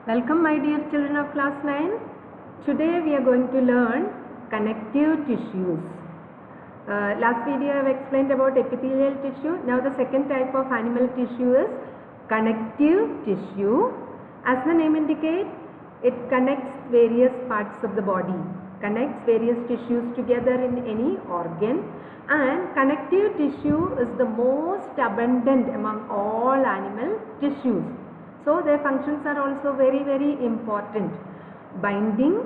Welcome my dear children of class 9. Today we are going to learn connective tissues. Last video I have explained about epithelial tissue. Now the second type of animal tissue is connective tissue. As the name indicates, it connects various parts of the body, connects various tissues together in any organ, and connective tissue is the most abundant among all animal tissues. So their functions are also very important. Binding,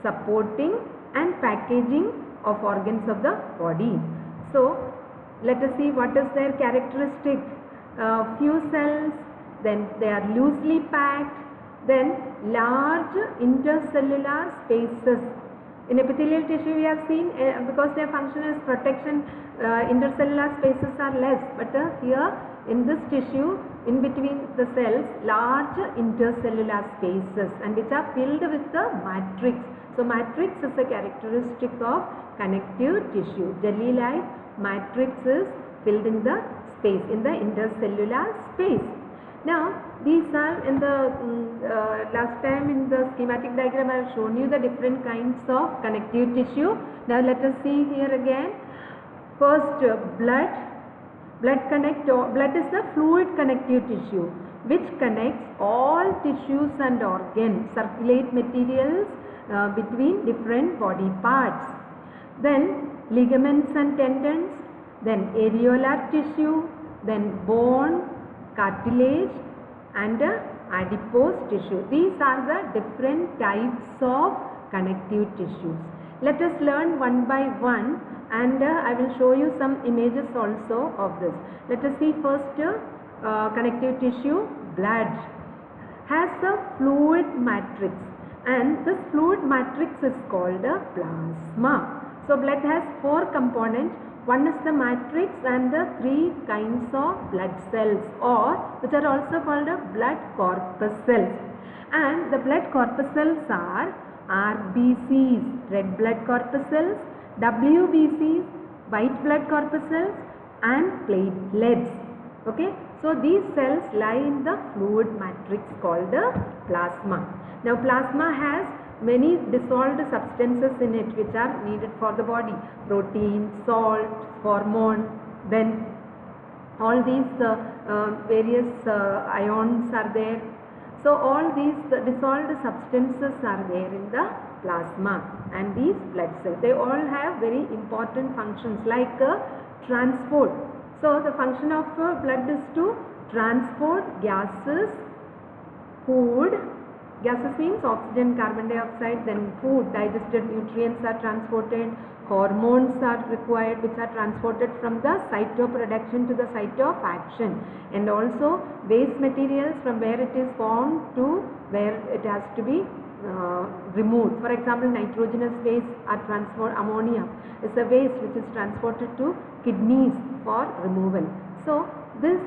supporting and packaging of organs of the body. So let us see what is their characteristic. Few cells, then they are loosely packed, then large intercellular spaces. In epithelial tissue we have seen because their function is protection, intercellular spaces are less, but here in this tissue, in between the cells, large intercellular spaces, and which are filled with the matrix. So matrix is a characteristic of connective tissue. Jelly-like matrix is filled in the space, in the intercellular space. Now these are in the last time in the schematic diagram I have shown you the different kinds of connective tissue. Now let us see here again. First, blood. Blood is the fluid connective tissue which connects all tissues and organs, circulate materials between different body parts. Then ligaments and tendons, then areolar tissue, then bone, cartilage and adipose tissue. These are the different types of connective tissues. Let us learn one by one, and I will show you some images also of this. Let us see first connective tissue. Blood has a fluid matrix, and this fluid matrix is called a plasma. So blood has four components. One is the matrix and the three kinds of blood cells, or which are also called blood corpuscles. And the blood corpuscles are RBCs, red blood corpuscles, WBCs, white blood corpuscles and platelets. Okay, so these cells lie in the fluid matrix called the plasma. Now plasma has many dissolved substances in it which are needed for the body. Protein, salt, hormone, then all these various ions are there. So all these dissolved substances are there in the plasma and these blood cells. They all have very important functions like transport. So the function of blood is to transport gases, food. Gases means oxygen, carbon dioxide, then food, digested nutrients are transported, hormones are required which are transported from the site of production to the site of action, and also waste materials from where it is formed to where it has to be removed. For example, nitrogenous waste are transported, ammonia is a waste which is transported to kidneys for removal. So this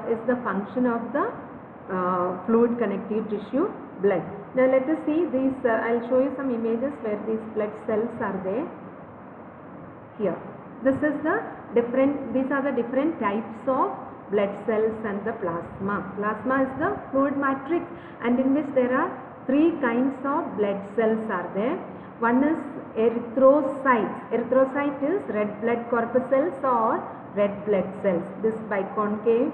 is the function of the fluid connective tissue, blood. Now let us see these, I will show you some images where these blood cells are there. Here, this is the different, these are the different types of blood cells and the plasma. Plasma is the fluid matrix, and in which there are three kinds of blood cells are there. One is erythrocytes. Erythrocyte is red blood corpuscles or red blood cells. This biconcave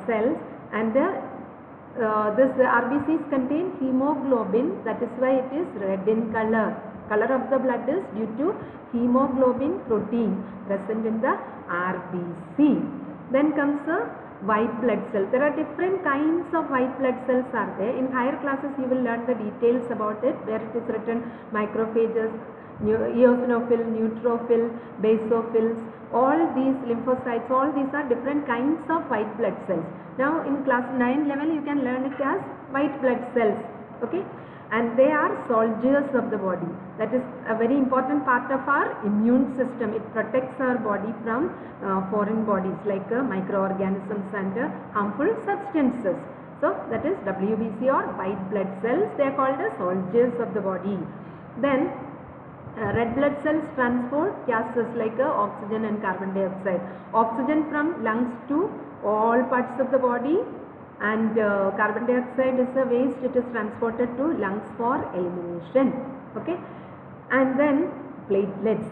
cells, and this RBCs contain hemoglobin, that is why it is red in color. Color of the blood is due to hemoglobin protein present in the RBC. Then comes the white blood cell. There are different kinds of white blood cells are there. In higher classes you will learn the details about it, where it is written macrophages, eosinophil, neutrophil, basophils, all these lymphocytes, all these are different kinds of white blood cells. Now in class 9 level you can learn it as white blood cells. Okay, and they are soldiers of the body. That is a very important part of our immune system. It protects our body from foreign bodies like microorganisms and harmful substances. So that is WBC or white blood cells. They are called as soldiers of the body. Then red blood cells transport gases like oxygen and carbon dioxide. Oxygen from lungs to all parts of the body, and carbon dioxide is a waste, it is transported to lungs for elimination. Okay, and then platelets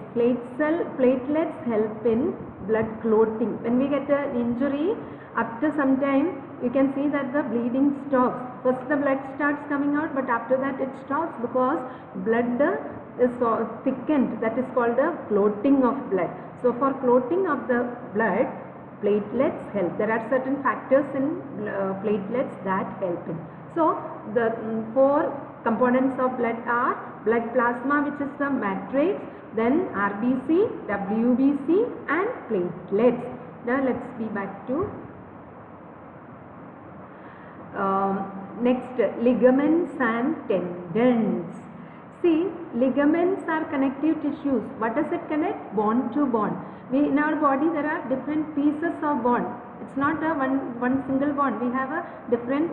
help in blood clotting. When we get an injury, after some time you can see that the bleeding stops. First the blood starts coming out, but after that it stops because blood is thickened. That is called the clotting of blood. So for clotting of the blood, platelets help. There are certain factors in platelets that help in. So the four components of blood are blood plasma, which is the matrix, then RBC, WBC and platelets. Now let's be back to next, ligaments and tendons. See, ligaments are connective tissues. What does it connect? Bone to bone. In our body there are different pieces of bone. It's not a one single bond. We have a different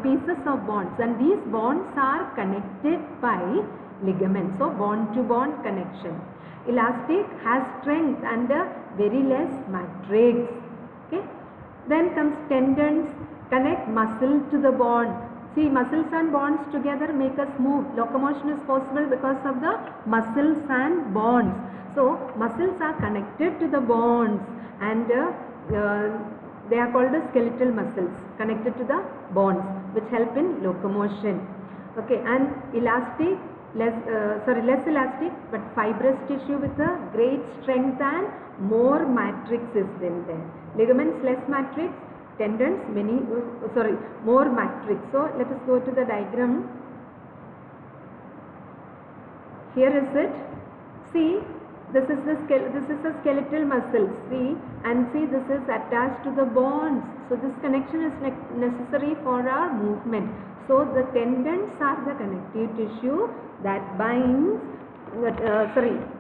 pieces of bonds, and these bonds are connected by ligaments. So bone to bone connection. Elastic has strength and a very less matrix. Okay. Then comes tendons, connect muscle to the bone. See, muscles and bonds together make us move. Locomotion is possible because of the muscles and bonds. So muscles are connected to the bonds, and they are called the skeletal muscles, connected to the bonds, which help in locomotion. Okay, and elastic, less elastic but fibrous tissue with a great strength and more matrix is then there. Ligaments less matrix, tendons more matrix. So let us go to the diagram. Here is it. See, this is a skeletal muscle. See, and see, this is attached to the bones. So this connection is necessary for our movement. So the tendons are the connective tissue that binds.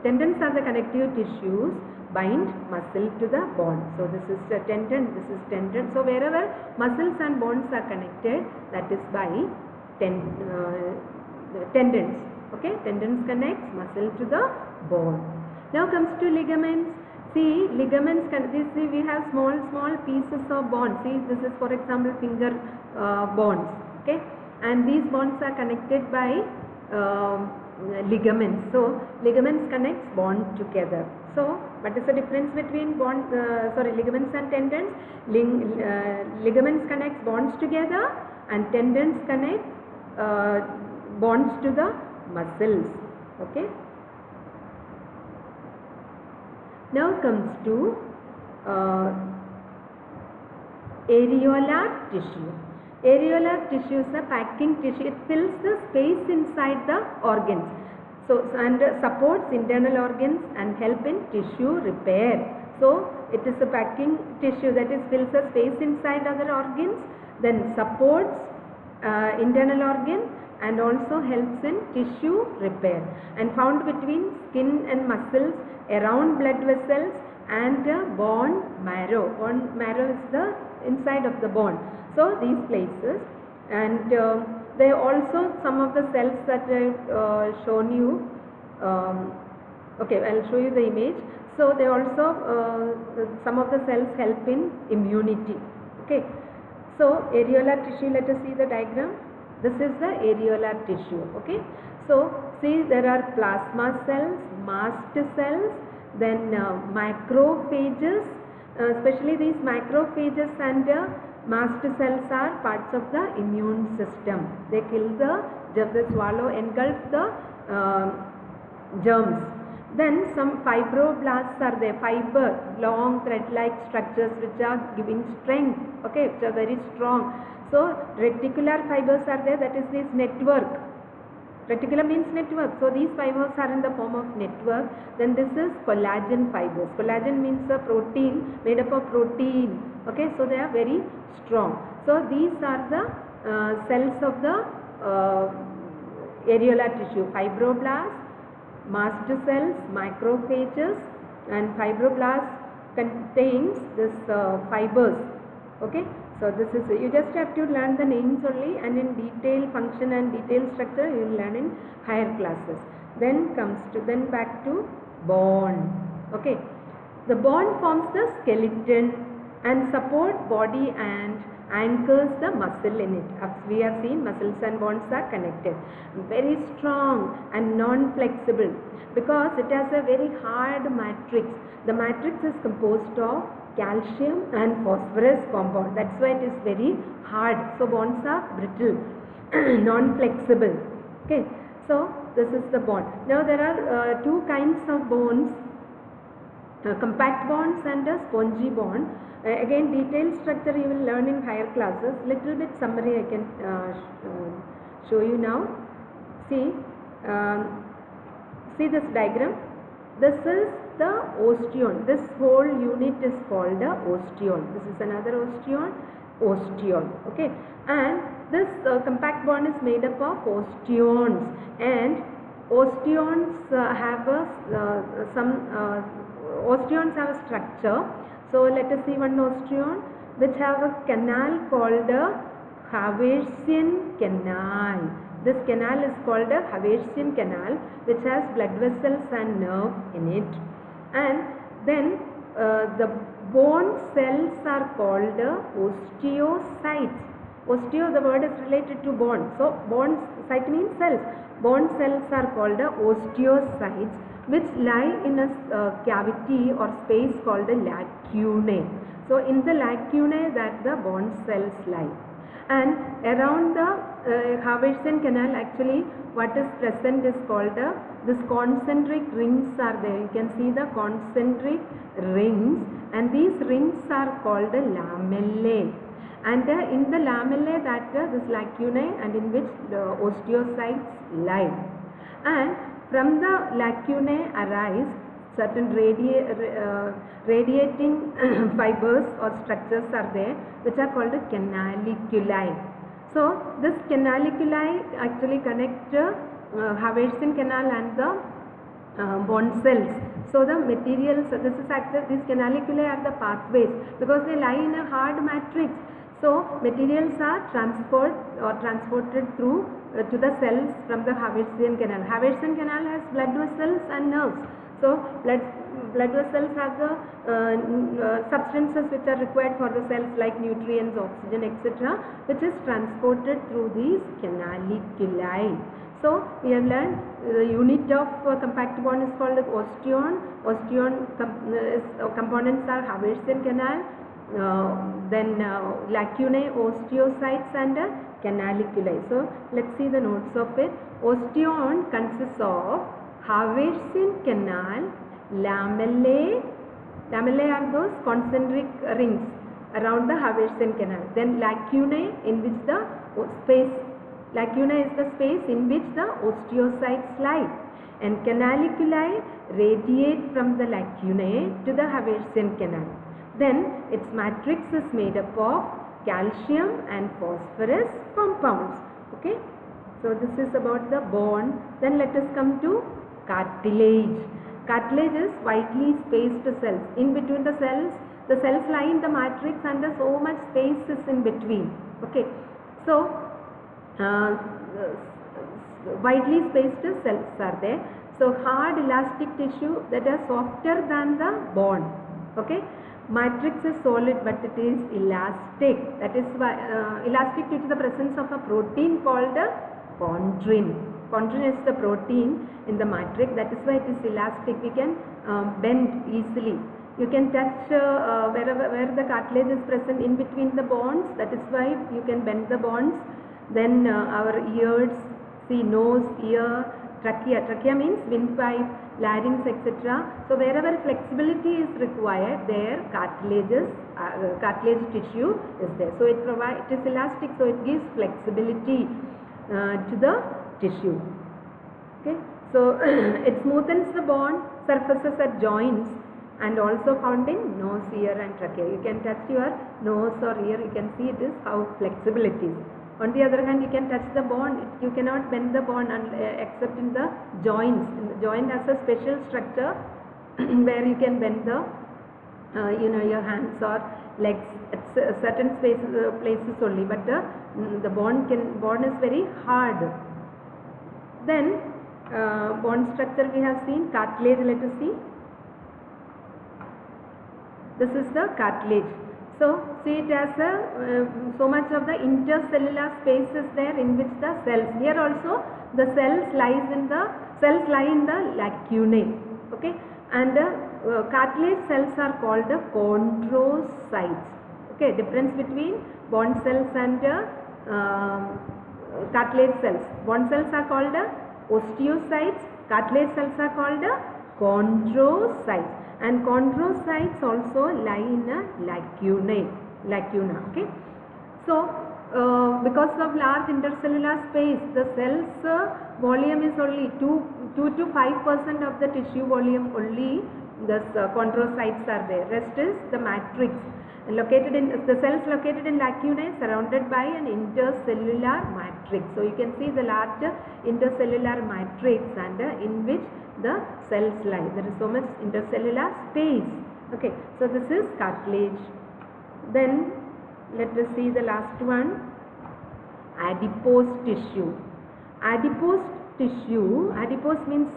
Tendons are the connective tissues bind muscle to the bone. So this is the tendon. This is tendon. So wherever muscles and bones are connected, that is by tendons. Okay, tendons connects muscle to the bone. Now comes to ligaments. See, ligaments see, we have small pieces of bone. See, this is for example finger bones. Okay, and these bones are connected by ligaments. So ligaments connects bone together. So what is the difference between ligaments and tendons? Ligaments connects bonds together, and tendons connect bonds to the muscles. Okay. Now comes to areolar tissue. Areolar tissue is a packing tissue. It fills the space inside the organs. So, and supports internal organs and help in tissue repair. So it is a packing tissue that is fills the space inside other organs, then supports internal organs and also helps in tissue repair, and found between skin and muscles, around blood vessels and bone marrow. Bone marrow is the inside of the bone. So these places, and they also some of the cells that I've shown you. Okay, I'll show you the image. So they also some of the cells help in immunity. Okay, so areolar tissue. Let us see the diagram. This is the areolar tissue. Okay, so see, there are plasma cells, mast cells, then macrophages. Especially these macrophages and mast cells are parts of the immune system. They kill they swallow, engulf the germs. Then some fibroblasts are there, long thread-like structures which are giving strength, okay, which are very strong. So reticular fibers are there, that is this network. Reticulum means network. So these fibers are in the form of network. Then this is collagen fibers. Collagen means a protein, made up of protein. Okay, so they are very strong. So these are the cells of the areolar tissue: fibroblasts, mast cells, macrophages, and fibroblast contains this fibers. Okay, so this is, you just have to learn the names only, and in detail function and detail structure you will learn in higher classes. Then back to bone. Okay, the bone forms the skeleton. and support body and anchors the muscle in it. As we have seen, muscles and bones are connected. Very strong and non-flexible because it has a very hard matrix. The matrix is composed of calcium and phosphorus compound. That's why it is very hard. So bones are brittle, non-flexible. Okay. So this is the bone. Now there are two kinds of bones. Compact bonds and a spongy bond. Again, detailed structure you will learn in higher classes. Little bit summary I can show you now. See this diagram. This is the osteon. This whole unit is called the osteon. This is another osteon. Okay, and this compact bond is made up of osteons, and osteons have osteons have a structure. So let us see one osteon which have a canal called the Haversian canal. This canal is called the Haversian canal, which has blood vessels and nerve in it. And then the bone cells are called the osteocytes. Osteo, the word is related to bone. So bone site means cells. Bone cells are called the osteocytes, which lie in a cavity or space called the lacunae. So in the lacunae that the bone cells lie. And around the Haversian canal, actually what is present is called this concentric rings are there. You can see the concentric rings, and these rings are called the lamellae. And in the lamellae that this lacunae, and in which the osteocytes lie. And from the lacunae arise certain radiating fibers or structures are there, which are called the canaliculi. So this canaliculi actually connect Haversian canal and the bone cells. So the materials, this is actually, these canaliculi are the pathways because they lie in a hard matrix. So materials are transported through to the cells from the Haversian canal. Haversian canal has blood vessels and nerves. So blood vessels have the substances which are required for the cells like nutrients, oxygen, etc., which is transported through these canaliculi. So we have learned the unit of compact bond is called osteon. Osteon components are Haversian canal, then lacunae, osteocytes and canaliculi. So let's see the notes of it. Osteon consists of Haversian canal, lamellae. Lamellae are those concentric rings around the Haversian canal. Then lacunae, in which the space, lacunae is the space in which the osteocytes lie, and canaliculi radiate from the lacunae to the Haversian canal. Then its matrix is made up of calcium and phosphorus compounds. Okay, so this is about the bone. Then let us come to cartilage. Cartilage is widely spaced cells. In between the cells lie in the matrix, and so much space is in between. Okay, so widely spaced cells are there. So hard elastic tissue that are softer than the bone. Okay, matrix is solid but it is elastic. That is why elastic due to the presence of a protein called chondrin. Chondrin is the protein in the matrix. That is why it is elastic. We can bend easily. You can touch where the cartilage is present in between the bones. That is why you can bend the bones. Then our ears, see nose, ear, trachea. Trachea means windpipe, larynx, etc. So wherever flexibility is required, there cartilage tissue is there. So it is elastic, so it gives flexibility to the tissue. Okay, so it smoothens the bone surfaces at joints, and also found in nose, ear and trachea. You can touch your nose or ear, you can see it is how flexible it is. On the other hand, you can touch the bone, you cannot bend the bone except in the joints. The joint has a special structure where you can bend the your hands or legs at certain places only, but the bone is very hard. Then bone structure we have seen. Cartilage, let us see. This is the cartilage. So see, it has so much of the intercellular space is there in which the cells, here also the cells lie in the lacunae, okay, and cartilage cells are called the chondrocytes. Okay, difference between bone cells and cartilage cells. Bone cells are called osteocytes, cartilage cells are called chondrocytes, and chondrocytes also lie in a lacuna. Okay, so because of large intercellular space, the cells volume is only 2 to 5% of the tissue volume only. Thus chondrocytes are there. Rest is the matrix. Located in the cells located in lacunae surrounded by an intercellular matrix. So you can see the large intercellular matrix and in which the cells lie. There is so much intercellular space. Okay, so this is cartilage. Then let us see the last one, adipose tissue. Adipose tissue, adipose means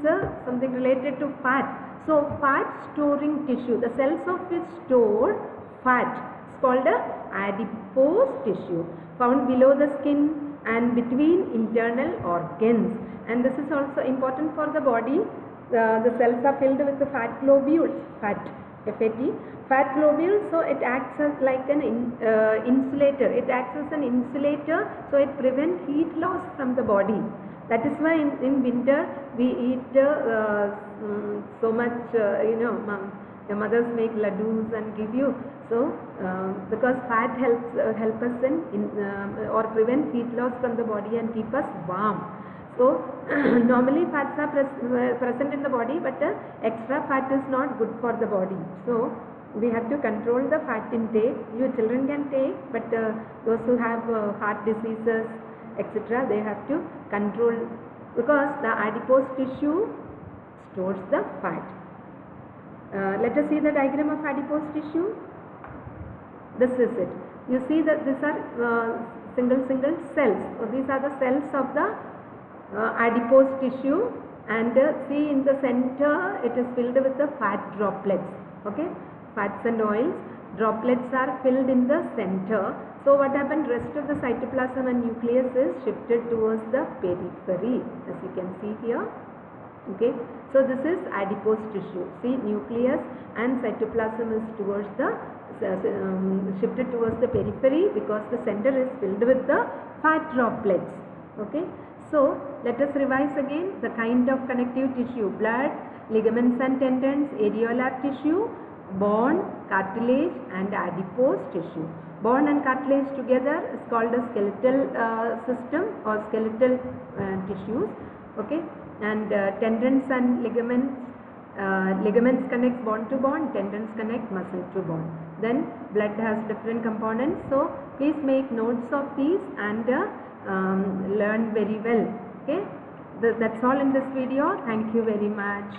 something related to fat. So fat storing tissue, the cells of which store fat is called adipose tissue, found below the skin and between internal organs. And this is also important for the body. The cells are filled with the fat globules, fat globules. So it acts as like an insulator. It acts as an insulator, so it prevents heat loss from the body. That is why in winter we eat so much, the mothers make laddus and give you. So because fat helps us in or prevent heat loss from the body and keep us warm. So normally fats are present in the body, but extra fat is not good for the body. So we have to control the fat intake. You children can take, but those who have heart diseases, etc., they have to control, because the adipose tissue stores the fat. Let us see the diagram of adipose tissue. This is it. You see that these are single cells. So these are the cells of the adipose tissue, and see in the center it is filled with the fat droplets. Okay, fats and oils droplets are filled in the center. So what happened? Rest of the cytoplasm and nucleus is shifted towards the periphery, as you can see here. Okay, so this is adipose tissue. See, nucleus and cytoplasm is towards the shifted towards the periphery because the center is filled with the fat droplets. Okay, so let us revise again the kind of connective tissue: blood, ligaments and tendons, areolar tissue, bone, cartilage and adipose tissue. Bone and cartilage together is called a skeletal system or skeletal tissues. Okay, and tendons and ligaments, ligaments connects bone to bone, tendons connect muscle to bone. Then blood has different components, so please make notes of these and learn very well. Okay, that's all in this video. Thank you very much.